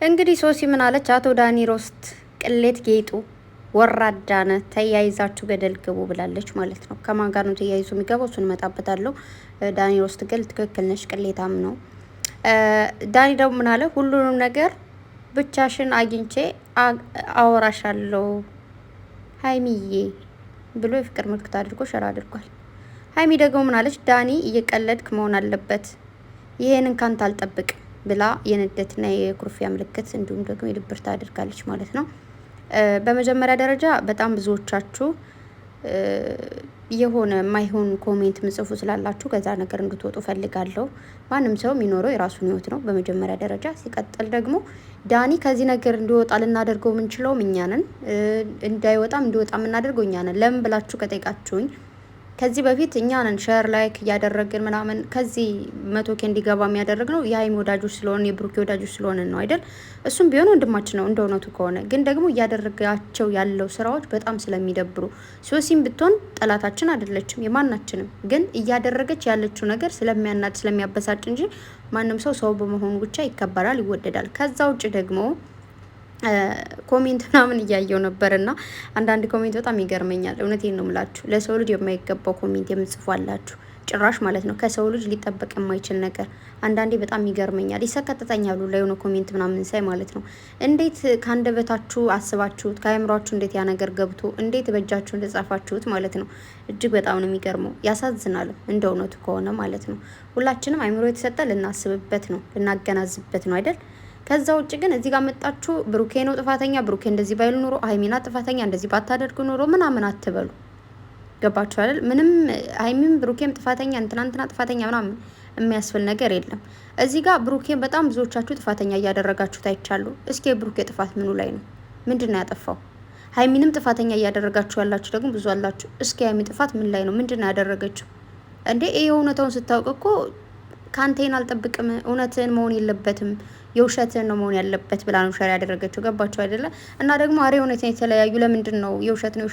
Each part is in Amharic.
እንግዲህ ሶሲ ምን አለች? አቶ ዳኒ ሮስት ቅሌት ጌጡ ወራዳነ ተያይዛችሁ ገደል ግቡ ብላለች ማለት ነው። ከማን ጋር ነው ተያይዞ የሚገባው? እሱን እመጣበታለሁ። ዳኒ ሮስት ግን ትክክል ነሽ፣ ቅሌታም ነው። ዳኒ ደግሞ ምን አለ? ሁሉንም ነገር ብቻሽን አግኝቼ አወራሻለሁ ሀይሚዬ ብሎ የፍቅር ምልክት አድርጎ ሸራ አድርጓል። ሀይሚ ደግሞ ምን አለች? ዳኒ እየቀለድክ መሆን አለበት፣ ይሄንን ካንተ አልጠብቅም ብላ የንደትና የኩርፊያ ምልክት እንዲሁም ደግሞ የድብርት አድርጋለች ማለት ነው። በመጀመሪያ ደረጃ በጣም ብዙዎቻችሁ የሆነ ማይሆን ኮሜንት ምጽፉ ስላላችሁ ከዛ ነገር እንድትወጡ ፈልጋለሁ። ማንም ሰው የሚኖረው የራሱን ህይወት ነው በመጀመሪያ ደረጃ። ሲቀጥል ደግሞ ዳኒ ከዚህ ነገር እንዲወጣ ልናደርገው የምንችለውም እኛ ነን፣ እንዳይወጣም እንዲወጣ የምናደርገው እኛ ነን። ለምን ብላችሁ ከጠይቃችሁኝ ከዚህ በፊት እኛ ነን ሼር ላይክ እያደረግን ምናምን ከዚህ 100K እንዲገባ የሚያደርግ ነው የሀይሚ ወዳጆች ስለሆነ የብሩኬ ወዳጆች ስለሆነ ነው አይደል? እሱም ቢሆን ወንድማችን ነው እንደ እውነቱ ከሆነ። ግን ደግሞ እያደረጋቸው ያለው ስራዎች በጣም ስለሚደብሩ፣ ሶሲም ብትሆን ጠላታችን አይደለችም የማናችንም። ግን እያደረገች ያለችው ነገር ስለሚያናድ ስለሚያበሳጭ እንጂ ማንም ሰው በመሆኑ ብቻ ይከበራል፣ ይወደዳል። ከዛ ውጭ ደግሞ ኮሜንት ምናምን እያየው ነበርና አንዳንድ ኮሜንት በጣም ይገርመኛል። እውነቴን ነው የምላችሁ። ለሰው ልጅ የማይገባው ኮሜንት የምጽፉ አላችሁ ጭራሽ ማለት ነው። ከሰው ልጅ ሊጠበቅ የማይችል ነገር አንዳንዴ በጣም ይገርመኛል፣ ይሰቀጥጠኛሉ ላይ የሆነ ኮሜንት ምናምን ሳይ ማለት ነው። እንዴት ከአንደበታችሁ አስባችሁት ከአይምሯችሁ እንዴት ያ ነገር ገብቶ እንዴት በእጃችሁ እንደጻፋችሁት ማለት ነው። እጅግ በጣም ነው የሚገርመው፣ ያሳዝናል እንደ እውነቱ ከሆነ ማለት ነው። ሁላችንም አይምሮ የተሰጠ ልናስብበት ነው ልናገናዝበት ነው አይደል? ከዛ ውጭ ግን እዚህ ጋር መጣችሁ ብሩኬ ነው ጥፋተኛ፣ ብሩኬ እንደዚህ ባይሉ ኖሮ ሀይሚና ጥፋተኛ እንደዚህ ባታደርጉ ኖሮ ምናምን አትበሉ። ገባችሁ አይደል? ምንም ሀይሚም ብሩኬም ጥፋተኛ እንትና ጥፋተኛ ምናምን የሚያስብል ነገር የለም። እዚህ ጋር ብሩኬን በጣም ብዙዎቻችሁ ጥፋተኛ እያደረጋችሁ ታይቻሉ። እስኪ የብሩኬ ጥፋት ምኑ ላይ ነው? ምንድን ነው ያጠፋው? ሀይሚንም ጥፋተኛ እያደረጋችሁ ያላችሁ ደግሞ ብዙ አላችሁ። እስኪ ሀይሚ ጥፋት ምን ላይ ነው? ምንድን ነው ያደረገችው እንዴ? ይሄ እውነታውን ስታውቅ እኮ ካንቴን አልጠብቅም፣ እውነትን መሆን የለበትም የውሸትን ነው መሆን ያለበት ብላ ነው ሸር ያደረገችው። ገባችሁ አይደለ? እና ደግሞ አሬ እውነትን የተለያዩ ለምንድን ነው የውሸት ነው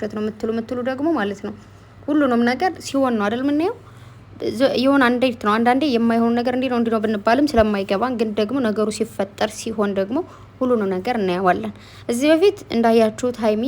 የምትሉ ደግሞ ማለት ነው። ሁሉንም ነገር ሲሆን ነው አይደል የምናየው። የሆነ አንዴት ነው አንዳንዴ የማይሆን ነገር እንዲህ ነው ብንባልም ስለማይገባን፣ ግን ደግሞ ነገሩ ሲፈጠር ሲሆን ደግሞ ሁሉንም ነገር እናየዋለን። እዚህ በፊት እንዳያችሁት ሀይሚ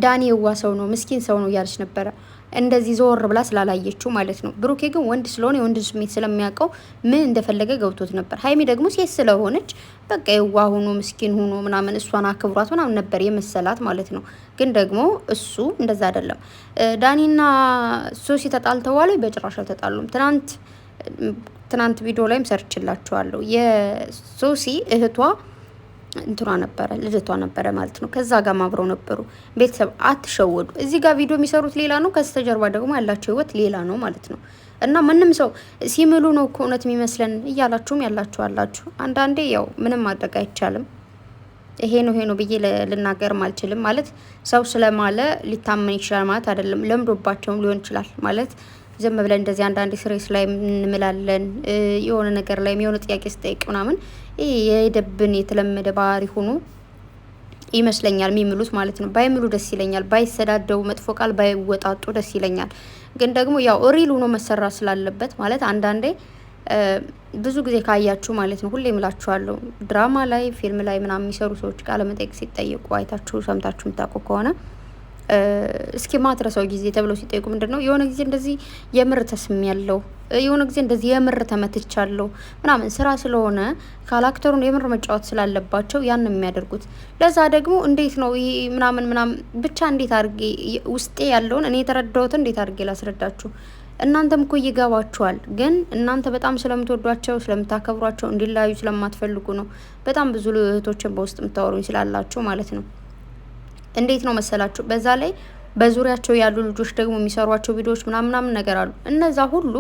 ዳኒ የዋ ሰው ነው ምስኪን ሰው ነው እያለች ነበረ፣ እንደዚህ ዞር ብላ ስላላየችው ማለት ነው። ብሩኬ ግን ወንድ ስለሆነ የወንድ ስሜት ስለሚያውቀው ምን እንደፈለገ ገብቶት ነበር። ሀይሚ ደግሞ ሴት ስለሆነች በቃ የዋ ሆኖ ምስኪን ሆኖ ምናምን እሷን አክብሯት ምናምን ነበር የመሰላት ማለት ነው። ግን ደግሞ እሱ እንደዛ አይደለም። ዳኒና ሶሲ ተጣልተዋል? በጭራሽ አልተጣሉም። ትናንት ቪዲዮ ላይም ሰርችላችኋለሁ። የሶሲ እህቷ እንትኗ ነበረ ልጅቷ ነበረ ማለት ነው። ከዛ ጋር አብረው ነበሩ። ቤተሰብ አትሸወዱ። እዚህ ጋር ቪዲዮ የሚሰሩት ሌላ ነው፣ ከስተጀርባ ደግሞ ያላቸው ህይወት ሌላ ነው ማለት ነው። እና ማንም ሰው ሲምሉ ነው እኮ እውነት የሚመስለን እያላችሁም ያላችሁ አላችሁ። አንዳንዴ ያው ምንም ማድረግ አይቻልም። ይሄ ነው ብዬ ልናገርም አልችልም። ማለት ሰው ስለማለ ሊታመን ይችላል ማለት አይደለም። ለምዶባቸውም ሊሆን ይችላል ማለት ዝም ብለን እንደዚህ አንዳንድ ስሬስ ላይ እንምላለን። የሆነ ነገር ላይ የሆነ ጥያቄ ስጠይቅ ምናምን የሄደብን የተለመደ ባህሪ ሆኖ ይመስለኛል የሚምሉት ማለት ነው። ባይምሉ ደስ ይለኛል። ባይሰዳደቡ መጥፎ ቃል ባይወጣጡ ደስ ይለኛል። ግን ደግሞ ያው ሪል ሆኖ መሰራት ስላለበት ማለት አንዳንዴ ብዙ ጊዜ ካያችሁ ማለት ነው ሁሌ እምላችኋለሁ፣ ድራማ ላይ ፊልም ላይ ምናምን የሚሰሩ ሰዎች ቃለ መጠይቅ ሲጠየቁ አይታችሁ ሰምታችሁ የምታውቁ ከሆነ እስኪ ማትረሳው ጊዜ ተብለው ሲጠይቁ ምንድነው የሆነ ጊዜ እንደዚህ የምር ተስም ያለው የሆነ ጊዜ እንደዚህ የምር ተመትቻለሁ ምናምን ስራ ስለሆነ ካራክተሩን የምር መጫወት ስላለባቸው ያን የሚያደርጉት። ለዛ ደግሞ እንዴት ነው ይሄ ምናምን ብቻ እንዴት አድርጌ ውስጤ ያለውን እኔ የተረዳሁት እንዴት አድርጌ ላስረዳችሁ? እናንተም እኮ ይገባችኋል። ግን እናንተ በጣም ስለምትወዷቸው ስለምታከብሯቸው እንዲለያዩ ስለማትፈልጉ ነው። በጣም ብዙ እህቶችን በውስጥ የምታወሩኝ ስላላችሁ ማለት ነው። እንዴት ነው መሰላችሁ? በዛ ላይ በዙሪያቸው ያሉ ልጆች ደግሞ የሚሰሯቸው ቪዲዮዎች ምናምን ነገር አሉ። እነዛ ሁሉ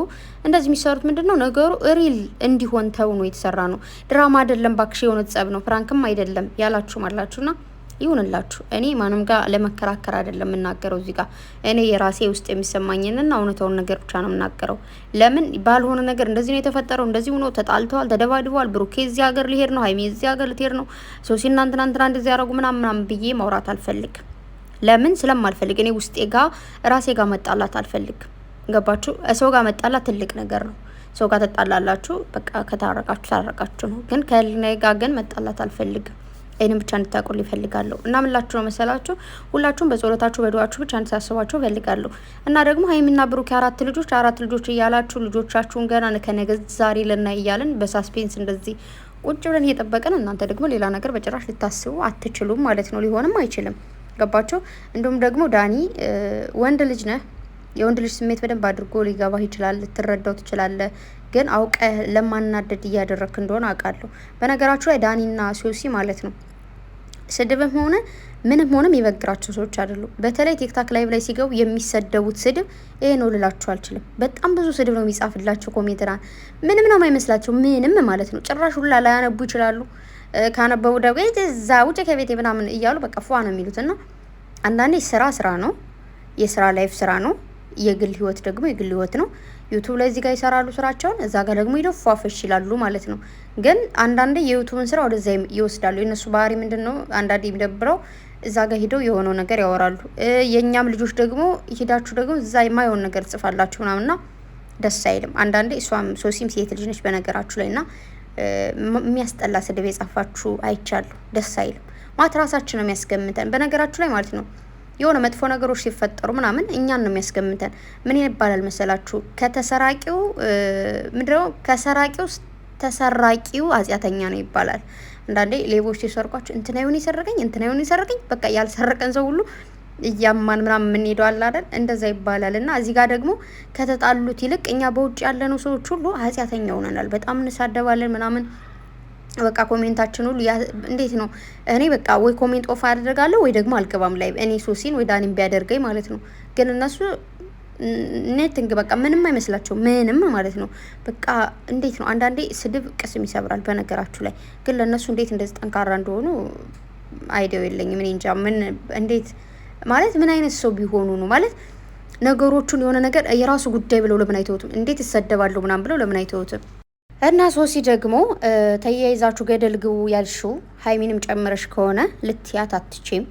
እንደዚህ የሚሰሩት ምንድነው ነገሩ ሪል እንዲሆን ተውኖ የተሰራ ነው። ድራማ አይደለም ባክሽ፣ የሆነ ጸብ ነው ፍራንክም አይደለም ያላችሁም አላችሁና ይሁንላችሁ። እኔ ማንም ጋር ለመከራከር አይደለም የምናገረው። እዚህ ጋር እኔ የራሴ ውስጥ የሚሰማኝንና እውነታውን ነገር ብቻ ነው የምናገረው። ለምን ባልሆነ ነገር እንደዚህ ነው የተፈጠረው፣ እንደዚህ ሆኖ ተጣልተዋል፣ ተደባድበዋል፣ ብሩኬ እዚህ ሀገር ሊሄድ ነው፣ ሀይሚ እዚህ ሀገር ልትሄድ ነው፣ ሶሲና እንትና እንደዚህ ያደረጉ ምናምን ብዬ ማውራት አልፈልግም። ለምን ስለማልፈልግ እኔ ውስጤ ጋር ራሴ ጋር መጣላት አልፈልግም። ገባችሁ? ሰው ጋር መጣላት ትልቅ ነገር ነው። ሰው ጋር ተጣላላችሁ፣ በቃ ከታረቃችሁ ታረቃችሁ ነው። ግን ከህሊና ጋር ግን መጣላት አልፈልግም። ይህንን ብቻ እንድታቆል ይፈልጋለሁ። እና ምላችሁ ነው መሰላችሁ፣ ሁላችሁም በጸሎታችሁ በዱዓችሁ ብቻ እንድታስባችሁ ፈልጋለሁ። እና ደግሞ ሀይሚና ብሩክ አራት ልጆች እያላችሁ ልጆቻችሁን ገና ከነገ ዛሬ ልናይ እያልን በሳስፔንስ እንደዚህ ቁጭ ብለን እየጠበቅን እናንተ ደግሞ ሌላ ነገር በጭራሽ ልታስቡ አትችሉም ማለት ነው። ሊሆንም አይችልም። ገባችሁ? እንዲሁም ደግሞ ዳኒ ወንድ ልጅ ነህ። የወንድ ልጅ ስሜት በደንብ አድርጎ ሊገባህ ይችላል፣ ልትረዳው ትችላለህ። ግን አውቀህ ለማናደድ እያደረግክ እንደሆነ አውቃለሁ። በነገራችሁ ላይ ዳኒና ሶሲ ማለት ነው ስድብም ሆነ ምንም ሆነ የሚበግራቸው ሰዎች አይደሉም። በተለይ ቲክታክ ላይቭ ላይ ሲገቡ የሚሰደቡት ስድብ ይሄ ነው ልላችሁ አልችልም። በጣም ብዙ ስድብ ነው የሚጻፍላቸው ኮሜንትና ምንም ነው የማይመስላቸው ምንም ማለት ነው። ጭራሽ ሁላ ላያነቡ ይችላሉ። ካነበቡ ደግሞ እዛ ውጭ ከቤቴ ምናምን እያሉ በቃ ፏ ነው የሚሉት። እና አንዳንዴ ስራ ነው፣ የስራ ላይፍ ስራ ነው፣ የግል ህይወት ደግሞ የግል ህይወት ነው። ዩቱብ ላይ እዚህ ጋር ይሰራሉ ስራቸውን፣ እዛ ጋር ደግሞ ይደፋፈሽ ይላሉ ማለት ነው። ግን አንዳንዴ የዩቱብን ስራ ወደዛ ይወስዳሉ። የእነሱ ባህሪ ምንድን ነው? አንዳንዴ የሚደብረው እዛ ጋር ሂደው የሆነው ነገር ያወራሉ። የእኛም ልጆች ደግሞ ሂዳችሁ ደግሞ እዛ የማይሆን ነገር ጽፋላችሁ ምናምንና ደስ አይልም። አንዳንዴ እሷም ሶሲም ሴት ልጅ ነች በነገራችሁ ላይ እና የሚያስጠላ ስድብ የጻፋችሁ አይቻለሁ። ደስ አይልም ማለት ራሳችን ነው የሚያስገምተን በነገራችሁ ላይ ማለት ነው። የሆነ መጥፎ ነገሮች ሲፈጠሩ ምናምን እኛን ነው የሚያስገምተን። ምን ይባላል መሰላችሁ? ከተሰራቂው ምንድነው ከሰራቂው ተሰራቂው አጽያተኛ ነው ይባላል። አንዳንዴ ሌቦች ሲሰርቋችሁ እንትና ይሁን ይሰርቀኝ በቃ ያልሰረቀን ሰው ሁሉ እያማን ምናምን የምንሄደው አለ አይደል? እንደዛ ይባላል። እና እዚህ ጋር ደግሞ ከተጣሉት ይልቅ እኛ በውጭ ያለነው ሰዎች ሁሉ አጽያተኛ ሆነናል። በጣም እንሳደባለን ምናምን በቃ ኮሜንታችን ሁሉ እንዴት ነው? እኔ በቃ ወይ ኮሜንት ኦፍ አደርጋለሁ ወይ ደግሞ አልገባም ላይ እኔ ሶሲን ወይ ዳኒን ቢያደርገኝ ማለት ነው። ግን እነሱ ኔቲንግ በቃ ምንም አይመስላቸው ምንም ማለት ነው። በቃ እንዴት ነው? አንዳንዴ ስድብ ቅስም ይሰብራል በነገራችሁ ላይ። ግን ለእነሱ እንዴት እንደዚህ ጠንካራ እንደሆኑ አይዲያው የለኝም። እኔ እንጃ ምን እንዴት ማለት ምን አይነት ሰው ቢሆኑ ነው ማለት ነገሮቹን የሆነ ነገር የራሱ ጉዳይ ብለው ለምን አይተውትም? እንዴት ይሰደባሉ ምናምን ብለው ለምን አይተውትም? እና ሶሲ ደግሞ ተያይዛችሁ ገደል ግቡ ያልሽው ሀይሚንም ጨምረሽ ከሆነ ልትያት አትችም።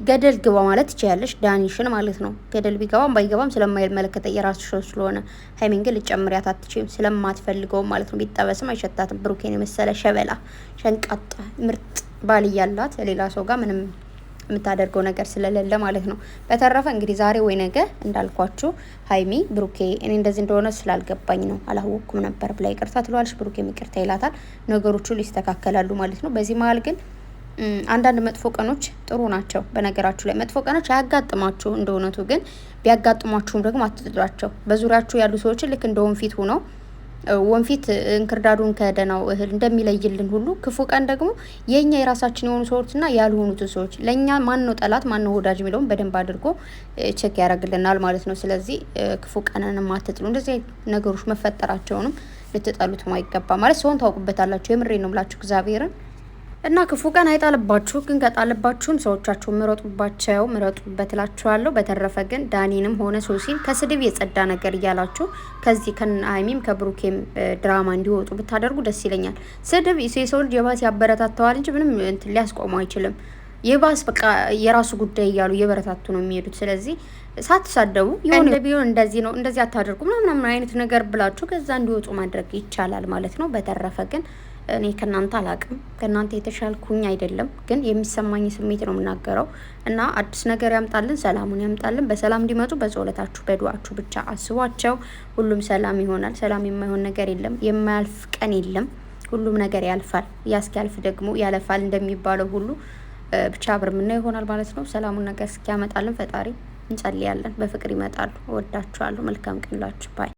ገደል ግባ ማለት ትችያለሽ፣ ዳኒሽን ማለት ነው። ገደል ቢገባም ባይገባም ስለማይመለከተ የራስሽ ስለሆነ ሀይሚን ግን ልጨምሪያት አትችም፣ ስለማትፈልገው ማለት ነው። ቢጠበስም አይሸታትም። ብሩኬን የመሰለ ሸበላ ሸንቃጣ ምርጥ ባል እያላት ሌላ ሰው ጋር ምንም የምታደርገው ነገር ስለሌለ ማለት ነው። በተረፈ እንግዲህ ዛሬ ወይ ነገ እንዳልኳችሁ ሀይሚ ብሩኬ እኔ እንደዚህ እንደሆነ ስላልገባኝ ነው አላወኩም ነበር ብላ ይቅርታ ትለዋለች። ብሩኬ ይቅርታ ይላታል። ነገሮቹ ሊስተካከላሉ ማለት ነው። በዚህ መሀል ግን አንዳንድ መጥፎ ቀኖች ጥሩ ናቸው። በነገራችሁ ላይ መጥፎ ቀኖች አያጋጥሟችሁ እንደ እውነቱ፣ ግን ቢያጋጥሟችሁም ደግሞ አትጥሏቸው። በዙሪያችሁ ያሉ ሰዎችን ልክ እንደ ወንፊት ሆነው ወንፊት እንክርዳዱን ከደናው እህል እንደሚለይልን ሁሉ ክፉ ቀን ደግሞ የኛ የራሳችን የሆኑ ሰዎችና ያልሆኑትን ሰዎች ለኛ ማን ነው ጠላት ማን ነው ወዳጅ የሚለውን በደንብ አድርጎ ቼክ ያደርግልናል ማለት ነው። ስለዚህ ክፉ ቀንንም አትጥሉ። እንደዚህ ነገሮች መፈጠራቸውንም ልትጠሉት ማይገባ ማለት ሰውን ታውቁበታላችሁ። የምሬ ነው ብላችሁ እግዚአብሔርን እና ክፉ ቀን አይጣልባችሁ። ግን ከጣልባችሁም ሰዎቻችሁን ምረጡበት እላችኋለሁ። በተረፈ ግን ዳኒንም ሆነ ሶሲን ከስድብ የጸዳ ነገር እያላችሁ ከዚህ ከሀይሚም ከብሩኬም ድራማ እንዲወጡ ብታደርጉ ደስ ይለኛል። ስድብ የሰው ልጅ የባስ ያበረታተዋል እንጂ ምንም እንትን ሊያስቆሙ አይችልም። የባስ በቃ የራሱ ጉዳይ እያሉ እየበረታቱ ነው የሚሄዱት። ስለዚህ ሳትሳደቡ የሆነ ቢሆን እንደዚህ ነው እንደዚህ አታደርጉ ምናምን አይነት ነገር ብላችሁ ከዛ እንዲወጡ ማድረግ ይቻላል ማለት ነው። በተረፈ ግን እኔ ከናንተ አላቅም፣ ከናንተ የተሻልኩኝ አይደለም። ግን የሚሰማኝ ስሜት ነው የምናገረው። እና አዲስ ነገር ያምጣልን፣ ሰላሙን ያምጣልን። በሰላም እንዲመጡ በጸሎታችሁ በዱዓችሁ ብቻ አስቧቸው። ሁሉም ሰላም ይሆናል። ሰላም የማይሆን ነገር የለም፣ የማያልፍ ቀን የለም። ሁሉም ነገር ያልፋል። ያስኪያልፍ ደግሞ ያለፋል እንደሚባለው ሁሉ ብቻ አብር ምና ይሆናል ማለት ነው። ሰላሙን ነገር እስኪያመጣልን ፈጣሪ እንጸልያለን። በፍቅር ይመጣሉ። እወዳችኋለሁ። መልካም ቀን ላችሁ ባይ